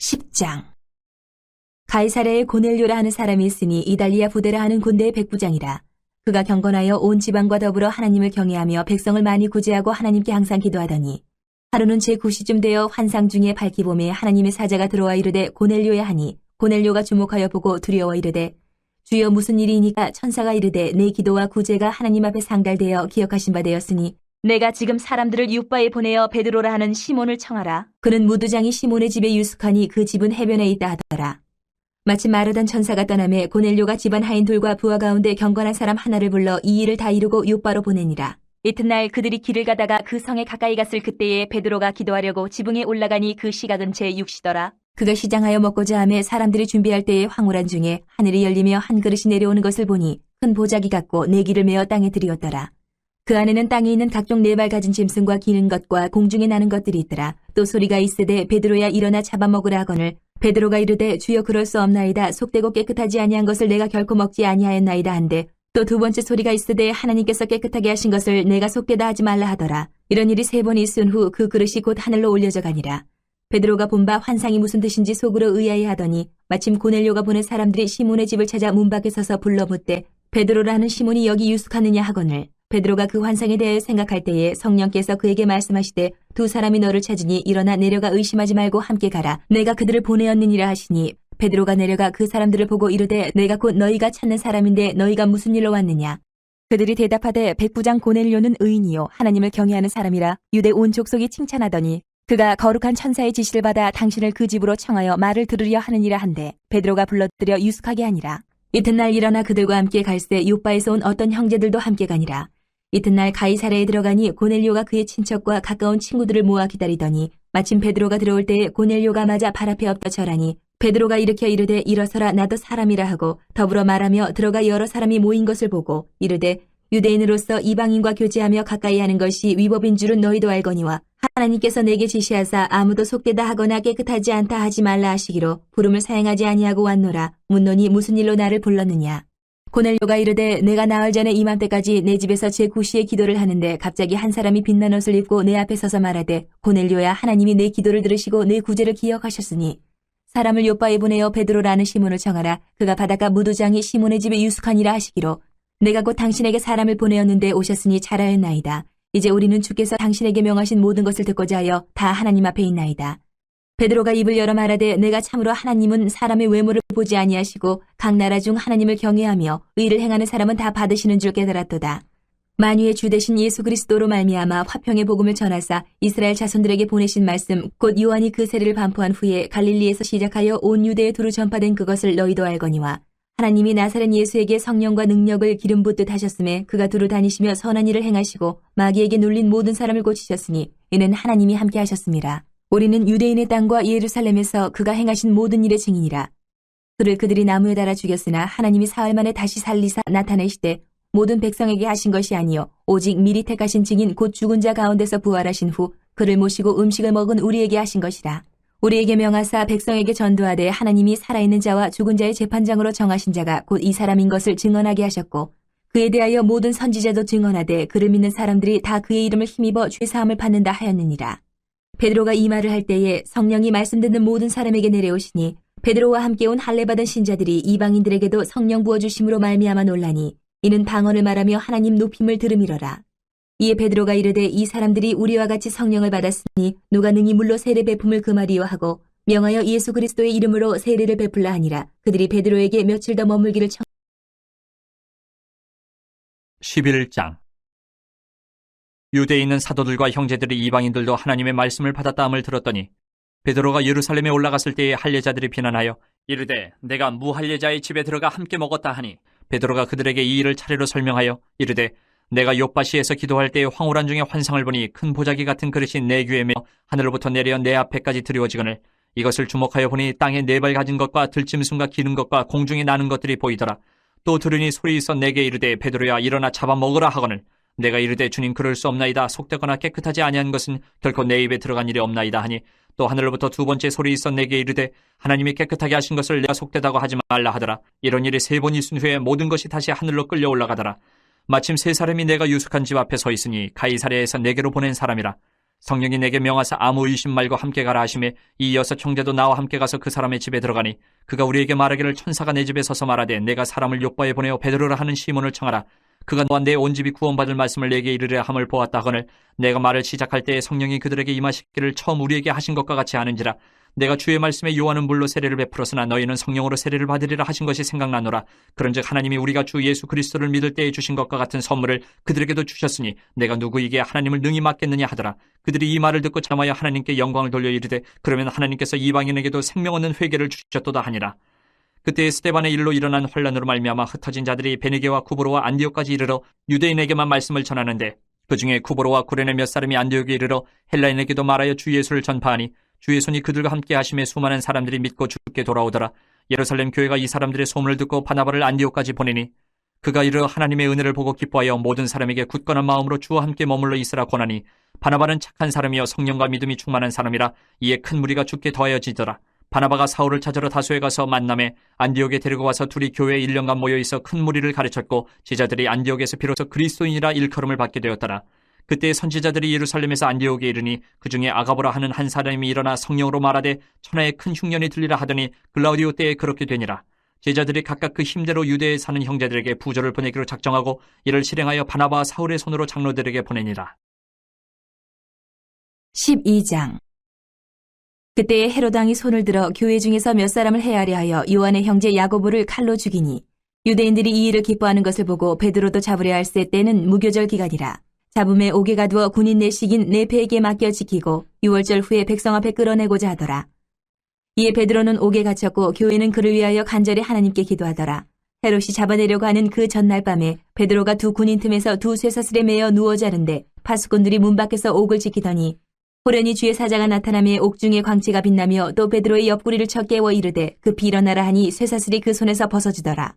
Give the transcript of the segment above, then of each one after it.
10장. 가이사랴에 고넬료라 하는 사람이 있으니 이달리아 부대라 하는 군대의 백부장이라. 그가 경건하여 온 지방과 더불어 하나님을 경외하며 백성을 많이 구제하고 하나님께 항상 기도하더니 하루는 제9시쯤 되어 환상 중에 밝기 봄에 하나님의 사자가 들어와 이르되 고넬료야 하니 고넬료가 주목하여 보고 두려워 이르되 주여 무슨 일이니까 천사가 이르되 내 기도와 구제가 하나님 앞에 상달되어 기억하신 바 되었으니 내가 지금 사람들을 윳바에 보내어 베드로라 하는 시몬을 청하라. 그는 무두장이 시몬의 집에 유숙하니 그 집은 해변에 있다 하더라. 마침 마르던 천사가 떠나매 고넬료가 집안 하인들과 부하 가운데 경건한 사람 하나를 불러 이 일을 다 이루고 윳바로 보내니라. 이튿날 그들이 길을 가다가 그 성에 가까이 갔을 그때에 베드로가 기도하려고 지붕에 올라가니 그 시각은 제6시더라. 그가 시장하여 먹고자 하매 사람들이 준비할 때에 황홀한 중에 하늘이 열리며 한 그릇이 내려오는 것을 보니 큰 보자기 같고 내기를 메어 땅에 들이었더라. 그 안에는 땅에 있는 각종 네 발 가진 짐승과 기는 것과 공중에 나는 것들이 있더라. 또 소리가 있으되 베드로야 일어나 잡아먹으라 하거늘 베드로가 이르되 주여 그럴 수 없나이다. 속되고 깨끗하지 아니한 것을 내가 결코 먹지 아니하였나이다 한데 또 두 번째 소리가 있으되 하나님께서 깨끗하게 하신 것을 내가 속되다 하지 말라 하더라. 이런 일이 3번 있은 후 그 그릇이 곧 하늘로 올려져 가니라. 베드로가 본 바 환상이 무슨 뜻인지 속으로 의아해하더니 마침 고넬료가 보낸 사람들이 시몬의 집을 찾아 문 밖에 서서 불러 묻되 베드로라는 시몬이 여기 유숙하느냐 하거늘 베드로가 그 환상에 대해 생각할 때에 성령께서 그에게 말씀하시되 두 사람이 너를 찾으니 일어나 내려가 의심하지 말고 함께 가라. 내가 그들을 보내었느니라 하시니 베드로가 내려가 그 사람들을 보고 이르되 내가 곧 너희가 찾는 사람인데 너희가 무슨 일로 왔느냐. 그들이 대답하되 백부장 고넬료는 의인이요 하나님을 경외하는 사람이라 유대 온 족속이 칭찬하더니 그가 거룩한 천사의 지시를 받아 당신을 그 집으로 청하여 말을 들으려 하느니라 한데 베드로가 불러들여 유숙하게 하니라. 이튿날 일어나 그들과 함께 갈새 윳바에서 온 어떤 형제들도 함께 가니라. 이튿날 가이사랴에 들어가니 고넬료가 그의 친척과 가까운 친구들을 모아 기다리더니 마침 베드로가 들어올 때에 고넬료가 맞아 발 앞에 엎떠 절하니 베드로가 일으켜 이르되 일어서라 나도 사람이라 하고 더불어 말하며 들어가 여러 사람이 모인 것을 보고 이르되 유대인으로서 이방인과 교제하며 가까이 하는 것이 위법인 줄은 너희도 알거니와 하나님께서 내게 지시하사 아무도 속되다 하거나 깨끗하지 않다 하지 말라 하시기로 부름을 사행하지 아니하고 왔노라. 묻노니 무슨 일로 나를 불렀느냐. 고넬료가 이르되 내가 나흘 전에 이맘때까지 내 집에서 제9시에 기도를 하는데 갑자기 한 사람이 빛난 옷을 입고 내 앞에 서서 말하되 고넬료야 하나님이 내 기도를 들으시고 내 구제를 기억하셨으니 사람을 윳바에 보내어 베드로라는 시몬을 청하라. 그가 바닷가 무두장이 시몬의 집에 유숙하니라 하시기로 내가 곧 당신에게 사람을 보내었는데 오셨으니 잘하였나이다. 이제 우리는 주께서 당신에게 명하신 모든 것을 듣고자 하여 다 하나님 앞에 있나이다. 베드로가 입을 열어 말하되 내가 참으로 하나님은 사람의 외모를 보지 아니하시고 각 나라 중 하나님을 경외하며 의를 행하는 사람은 다 받으시는 줄 깨달았도다. 만유의 주 되신 예수 그리스도로 말미암아 화평의 복음을 전하사 이스라엘 자손들에게 보내신 말씀 곧 요한이 그 세례를 반포한 후에 갈릴리에서 시작하여 온 유대에 두루 전파된 그것을 너희도 알거니와 하나님이 나사렛 예수에게 성령과 능력을 기름 붓듯 하셨음에 그가 두루 다니시며 선한 일을 행하시고 마귀에게 눌린 모든 사람을 고치셨으니 이는 하나님이 함께 하셨습니다. 우리는 유대인의 땅과 예루살렘에서 그가 행하신 모든 일의 증인이라. 그를 그들이 나무에 달아 죽였으나 하나님이 사흘 만에 다시 살리사 나타내시되 모든 백성에게 하신 것이 아니요 오직 미리 택하신 증인 곧 죽은 자 가운데서 부활하신 후 그를 모시고 음식을 먹은 우리에게 하신 것이라. 우리에게 명하사 백성에게 전도하되 하나님이 살아있는 자와 죽은 자의 재판장으로 정하신 자가 곧 이 사람인 것을 증언하게 하셨고 그에 대하여 모든 선지자도 증언하되 그를 믿는 사람들이 다 그의 이름을 힘입어 죄사함을 받는다 하였느니라. 베드로가 이 말을 할 때에 성령이 말씀 듣는 모든 사람에게 내려오시니 베드로와 함께 온 할례받은 신자들이 이방인들에게도 성령 부어주심으로 말미암아 놀라니 이는 방언을 말하며 하나님 높임을 들음이러라. 이에 베드로가 이르되 이 사람들이 우리와 같이 성령을 받았으니 누가 능히 물로 세례 베품을 금하리요 하고 명하여 예수 그리스도의 이름으로 세례를 베풀라 하니라. 그들이 베드로에게 며칠 더 머물기를 11장. 유대에 있는 사도들과 형제들이 이방인들도 하나님의 말씀을 받았다함을 들었더니 베드로가 예루살렘에 올라갔을 때에 할례자들이 비난하여 이르되 내가 무할례자의 집에 들어가 함께 먹었다 하니 베드로가 그들에게 이 일을 차례로 설명하여 이르되 내가 욥바시에서 기도할 때에 황홀한 중에 환상을 보니 큰 보자기 같은 그릇이 내 귀에 매어 하늘로부터 내려 내 앞에까지 드리워지거늘 이것을 주목하여 보니 땅에 4발 가진 것과 들짐승과 기는 것과 공중에 나는 것들이 보이더라. 또 들으니 소리 있어 내게 이르되 베드로야 일어나 잡아먹으라 하거늘 내가 이르되 주님 그럴 수 없나이다. 속되거나 깨끗하지 아니한 것은 결코 내 입에 들어간 일이 없나이다 하니 또 하늘로부터 두 번째 소리 있어 내게 이르되 하나님이 깨끗하게 하신 것을 내가 속되다고 하지 말라 하더라. 이런 일이 3번 있은 후에 모든 것이 다시 하늘로 끌려 올라가더라. 마침 3 사람이 내가 유숙한 집 앞에 서 있으니 가이사랴에서 내게로 보낸 사람이라. 성령이 내게 명하사 아무 의심 말고 함께 가라 하시매 이 6 형제도 나와 함께 가서 그 사람의 집에 들어가니 그가 우리에게 말하기를 천사가 내 집에 서서 말하되 내가 사람을 요바에 보내어 베드로라 하는 시몬을 청하라. 그가 너와 내 온 집이 구원받을 말씀을 내게 이르려 함을 보았다 하거늘 내가 말을 시작할 때에 성령이 그들에게 임하시기를 처음 우리에게 하신 것과 같이 하는지라. 내가 주의 말씀에 요한은 물로 세례를 베풀었으나 너희는 성령으로 세례를 받으리라 하신 것이 생각나노라. 그런즉 하나님이 우리가 주 예수 그리스도를 믿을 때에 주신 것과 같은 선물을 그들에게도 주셨으니 내가 누구에게 하나님을 능히 맡겠느냐 하더라. 그들이 이 말을 듣고 잠하여 하나님께 영광을 돌려 이르되 그러면 하나님께서 이방인에게도 생명 얻는 회개를 주셨도다 하니라. 그때 스데반의 일로 일어난 환란으로 말미암아 흩어진 자들이 베니게와 쿠브로와 안디옥까지 이르러 유대인에게만 말씀을 전하는데 그 중에 쿠브로와 구레네 몇 사람이 안디옥에 이르러 헬라인에게도 말하여 주 예수를 전파하니 주의 손이 그들과 함께 하심에 수많은 사람들이 믿고 주께 돌아오더라. 예루살렘 교회가 이 사람들의 소문을 듣고 바나바를 안디옥까지 보내니 그가 이르러 하나님의 은혜를 보고 기뻐하여 모든 사람에게 굳건한 마음으로 주와 함께 머물러 있으라 권하니 바나바는 착한 사람이여 성령과 믿음이 충만한 사람이라. 이에 큰 무리가 주께 더하여지더라. 바나바가 사울을 찾으러 다소에 가서 만남에 안디옥에 데리고 와서 둘이 교회에 1년간 모여있어 큰 무리를 가르쳤고 제자들이 안디옥에서 비로소 그리스도인이라 일컬음을 받게 되었더라. 그때 선지자들이 예루살렘에서 안디옥에 이르니 그 중에 아가보라 하는 한 사람이 일어나 성령으로 말하되 천하에 큰 흉년이 들리라 하더니 글라우디오 때에 그렇게 되니라. 제자들이 각각 그 힘대로 유대에 사는 형제들에게 부조를 보내기로 작정하고 이를 실행하여 바나바와 사울의 손으로 장로들에게 보내니라. 12장. 그때에 헤로드 왕이 손을 들어 교회 중에서 몇 사람을 해하려 하여 요한의 형제 야고보를 칼로 죽이니 유대인들이 이 일을 기뻐하는 것을 보고 베드로도 잡으려 할세 때는 무교절 기간이라. 잡음에 옥에 가두어 군인 내식인 네페에게 맡겨 지키고 6월절 후에 백성 앞에 끌어내고자 하더라. 이에 베드로는 옥에 갇혔고 교회는 그를 위하여 간절히 하나님께 기도하더라. 헤롯이 잡아내려고 하는 그 전날 밤에 베드로가 두 군인 틈에서 두 쇠사슬에 매어 누워 자는데 파수꾼들이 문 밖에서 옥을 지키더니 호련히 주의 사자가 나타나며 옥중에 광채가 빛나며 또 베드로의 옆구리를 쳐 깨워 이르되 급히 일어나라 하니 쇠사슬이 그 손에서 벗어지더라.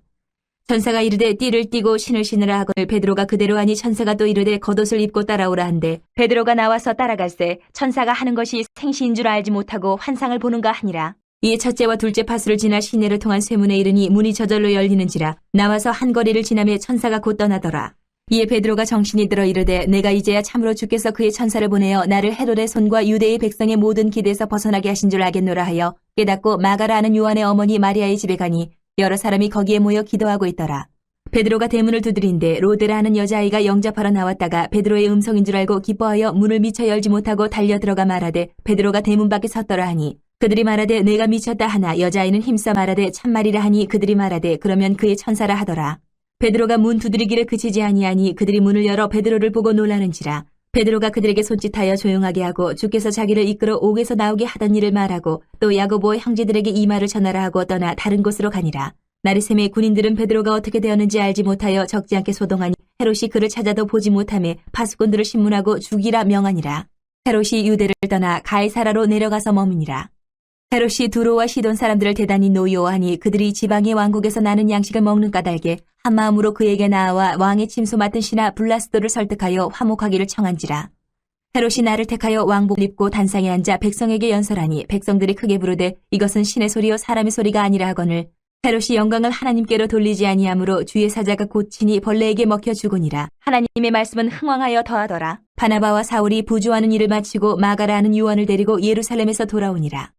천사가 이르되 띠를 띠고 신을 신으라 하거늘 베드로가 그대로 하니 천사가 또 이르되 겉옷을 입고 따라오라 한데 베드로가 나와서 따라갈새 천사가 하는 것이 생시인 줄 알지 못하고 환상을 보는가 하니라. 이에 첫째와 둘째 파수를 지나 시내를 통한 쇠문에 이르니 문이 저절로 열리는지라. 나와서 한 거리를 지나며 천사가 곧 떠나더라. 이에 베드로가 정신이 들어 이르되 내가 이제야 참으로 주께서 그의 천사를 보내어 나를 헤롯의 손과 유대의 백성의 모든 기대에서 벗어나게 하신 줄 알겠노라 하여 깨닫고 마가라 하는 요한의 어머니 마리아의 집에 가니 여러 사람이 거기에 모여 기도하고 있더라. 베드로가 대문을 두드린데 로데라 하는 여자아이가 영접하러 나왔다가 베드로의 음성인 줄 알고 기뻐하여 문을 미처 열지 못하고 달려 들어가 말하되 베드로가 대문 밖에 섰더라 하니 그들이 말하되 내가 미쳤다 하나 여자아이는 힘써 말하되 참말이라 하니 그들이 말하되 그러면 그의 천사라 하더라. 베드로가 문 두드리기를 그치지 아니하니 그들이 문을 열어 베드로를 보고 놀라는지라. 베드로가 그들에게 손짓하여 조용하게 하고 주께서 자기를 이끌어 옥에서 나오게 하던 일을 말하고 또 야고보의 형제들에게 이 말을 전하라 하고 떠나 다른 곳으로 가니라. 나리샘의 군인들은 베드로가 어떻게 되었는지 알지 못하여 적지 않게 소동하니 헤롯이 그를 찾아도 보지 못하며 파수꾼들을 신문하고 죽이라 명하니라. 헤롯이 유대를 떠나 가이사라로 내려가서 머무니라. 헤롯이 두로와 시돈 사람들을 대단히 노여워하니 그들이 지방의 왕국에서 나는 양식을 먹는 까닭에 한마음으로 그에게 나아와 왕의 침소 맡은 신하 블라스도를 설득하여 화목하기를 청한지라. 헤롯이 나를 택하여 왕복을 입고 단상에 앉아 백성에게 연설하니 백성들이 크게 부르되 이것은 신의 소리요 사람의 소리가 아니라 하거늘 헤롯이 영광을 하나님께로 돌리지 아니하므로 주의 사자가 곧친이 벌레에게 먹혀 죽으니라. 하나님의 말씀은 흥왕하여 더하더라. 바나바와 사울이 부조하는 일을 마치고 마가라 하는 요한을 데리고 예루살렘에서 돌아오니라.